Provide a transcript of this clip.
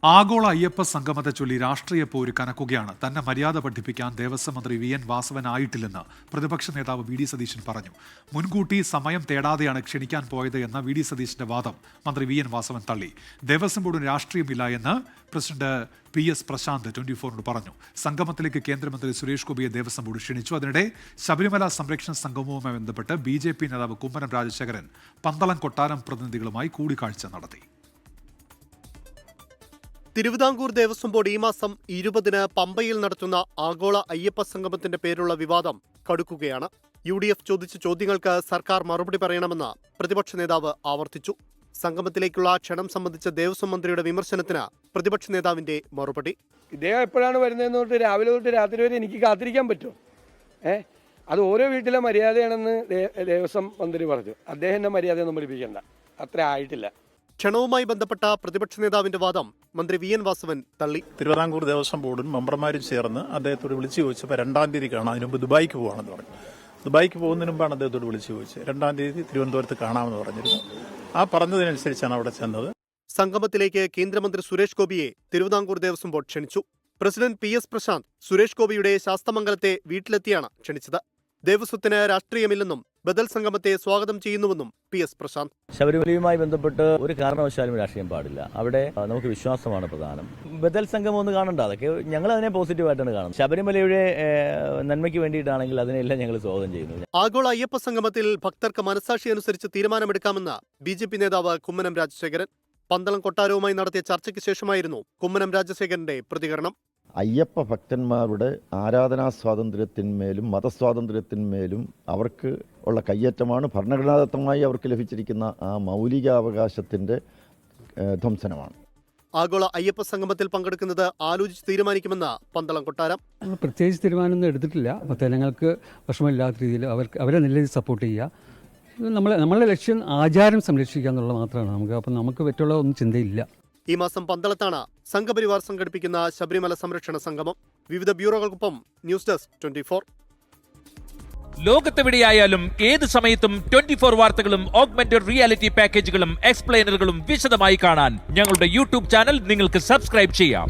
ആഗോള അയ്യപ്പ സംഗമത്തെ ചൊല്ലി രാഷ്ട്രീയ പോര് കനക്കുകയാണ്. തന്നെ മര്യാദ പഠിപ്പിക്കാൻ ദേവസ്വം മന്ത്രി വി.എൻ. വാസവൻ ആയിട്ടില്ലെന്ന് പ്രതിപക്ഷ നേതാവ് വി.ഡി. സതീശൻ പറഞ്ഞു. മുൻകൂട്ടി സമയം തേടാതെയാണ് ക്ഷണിക്കാൻ പോയത് എന്ന വി.ഡി. സതീശന്റെ വാദം മന്ത്രി വി.എൻ. വാസവൻ തള്ളി. ദേവസ്വം ബോർഡിന് രാഷ്ട്രീയമില്ല എന്ന് പ്രസിഡന്റ് P.S. പ്രശാന്ത് 24 പറഞ്ഞു. സംഗമത്തിലേക്ക് കേന്ദ്രമന്ത്രി സുരേഷ് ഗോപിയെ ദേവസ്വം ബോർഡ് ക്ഷണിച്ചു. അതിനിടെ ശബരിമല സംരക്ഷണ സംഗമവുമായി ബന്ധപ്പെട്ട് BJP നേതാവ് കുമ്മനം രാജശേഖരൻ പന്തളം കൊട്ടാരം പ്രതിനിധികളുമായി കൂടിക്കാഴ്ച നടത്തി. തിരുവിതാംകൂർ ദേവസ്വം ബോർഡ് ഈ മാസം 20-ന് പമ്പയിൽ നടത്തുന്ന ആഗോള അയ്യപ്പ സംഗമത്തിന്റെ പേരുള്ള വിവാദം കടുക്കുകയാണ്. UDF ചോദിച്ച ചോദ്യങ്ങൾക്ക് സർക്കാർ മറുപടി പറയണമെന്ന് പ്രതിപക്ഷ നേതാവ് ആവർത്തിച്ചു. സംഗമത്തിലേക്കുള്ള ക്ഷണം സംബന്ധിച്ച ദേവസ്വം മന്ത്രിയുടെ വിമർശനത്തിന് പ്രതിപക്ഷ നേതാവിന്റെ മറുപടി. ഇദ്ദേഹം എപ്പോഴാണ് വരുന്നതെന്ന് തൊട്ട് രാവിലെ തൊട്ട് രാത്രി വരെ എനിക്ക് കാത്തിരിക്കാൻ പറ്റുമോ? അത് ഓരോ വീട്ടിലെ മര്യാദയാണെന്ന് ദേവസ്വം മന്ത്രി പറഞ്ഞു. അദ്ദേഹത്തിന്റെ മര്യാദയൊന്നും പഠിപ്പിക്കേണ്ട, അത്ര ആയിട്ടില്ല. ക്ഷണവുമായി ബന്ധപ്പെട്ട പ്രതിപക്ഷ നേതാവിന്റെ വാദം മന്ത്രി വി.എൻ. വാസവൻ തള്ളി. തിരുവിതാംകൂർ ദേവസ്വം ബോർഡും മെമ്പർമാരും ചേർന്ന് അദ്ദേഹത്തോട് വിളിച്ചു ചോദിച്ചപ്പോൾ 2-ാം തീയതി കാണാം, അതിന് മുമ്പ് ദുബായിക്ക് പോകാമെന്ന് പറഞ്ഞു. ദുബായിക്ക് പോകുന്നതിന് മുമ്പാണ് അദ്ദേഹത്തോട് വിളിച്ചു ചോദിച്ചത്. 2-ാം തീയതി തിരുവനന്തപുരത്ത് കാണാമെന്ന് പറഞ്ഞിരുന്നു. ആ പറഞ്ഞതിനനുസരിച്ചാണ് അവിടെ ചെന്നത്. സംഗമത്തിലേക്ക് കേന്ദ്രമന്ത്രി സുരേഷ് ഗോപിയെ തിരുവിതാംകൂർ ദേവസ്വം ബോർഡ് ക്ഷണിച്ചു. President P.S. പ്രശാന്ത് സുരേഷ് ഗോപിയുടെ ശാസ്തമംഗലത്തെ വീട്ടിലെത്തിയാണ് ക്ഷണിച്ചത്. ദേവസ്വത്തിന് രാഷ്ട്രീയമില്ലെന്നും ബദൽ സംഗമത്തെ സ്വാഗതം ചെയ്യുന്നുവെന്നും P.S. പ്രശാന്ത്. ശബരിമലയുമായി ബന്ധപ്പെട്ട് ഒരു കാരണവശാലും രാഷ്ട്രീയം പാടില്ല. അവിടെ നമുക്ക് വിശ്വാസമാണ് പ്രധാനം. ബദൽ സംഗമം ഒന്നും കാണണ്ട, അതൊക്കെ ഞങ്ങൾ അതിനെ പോസിറ്റീവായിട്ടാണ് കാണുന്നത്. ശബരിമലയുടെ നന്മയ്ക്ക് വേണ്ടിയിട്ടാണെങ്കിൽ അതിനെല്ലാം ഞങ്ങൾ സ്വാഗതം ചെയ്യുന്നു. ആഗോള അയ്യപ്പ സംഗമത്തിൽ ഭക്തർക്ക് മനസാക്ഷി അനുസരിച്ച് തീരുമാനമെടുക്കാമെന്ന് BJP നേതാവ് കുമ്മനം രാജശേഖരൻ. പന്തളം കൊട്ടാരവുമായി നടത്തിയ ചർച്ചയ്ക്ക് ശേഷമായിരുന്നു കുമ്മനം രാജശേഖരന്റെ പ്രതികരണം. അയ്യപ്പ ഭക്തന്മാരുടെ ആരാധനാ സ്വാതന്ത്ര്യത്തിന്മേലും മതസ്വാതന്ത്ര്യത്തിന്മേലും അവർക്ക് ഉള്ള കയ്യേറ്റമാണ് ഭരണഘടനാദത്തമായി അവർക്ക് ലഭിച്ചിരിക്കുന്ന ആ മൗലികാവകാശത്തിൻ്റെ ധ്വംസനമാണ്. ആഗോള അയ്യപ്പ സംഗമത്തിൽ പങ്കെടുക്കുന്നത് ആലോചിച്ച് തീരുമാനിക്കുമെന്ന് പന്തളം കൊട്ടാരം. പ്രത്യേകിച്ച് തീരുമാനമൊന്നും എടുത്തിട്ടില്ല. ജനങ്ങൾക്ക് വിഷമമില്ലാത്ത രീതിയിൽ അവരെ നല്ല രീതിയിൽ സപ്പോർട്ട് ചെയ്യുക. നമ്മളുടെ ലക്ഷ്യം ആചാരം സംരക്ഷിക്കുക എന്നുള്ളത് മാത്രമാണ്. അപ്പം നമുക്ക് പറ്റുള്ള ഒന്നും ചിന്തയില്ല. ഈ മാസം പന്തളത്താണ് സംഘപരിവാർ സംഘടിപ്പിക്കുന്ന ശബരിമല സംരക്ഷണ സംഗമം. വിവിധ ബ്യൂറോകൾക്കൊപ്പം ന്യൂസ് ഡെസ്ക് 24. ലോകത്തെവിടെയായാലും ഏത് സമയത്തും 24 വാർത്തകളും ഓഗ്മെന്റഡ് റിയാലിറ്റി പാക്കേജുകളും എക്സ്പ്ലെയിനറുകളും വിശദമായി കാണാൻ ഞങ്ങളുടെ YouTube ചാനൽ നിങ്ങൾക്ക് സബ്സ്ക്രൈബ് ചെയ്യാം.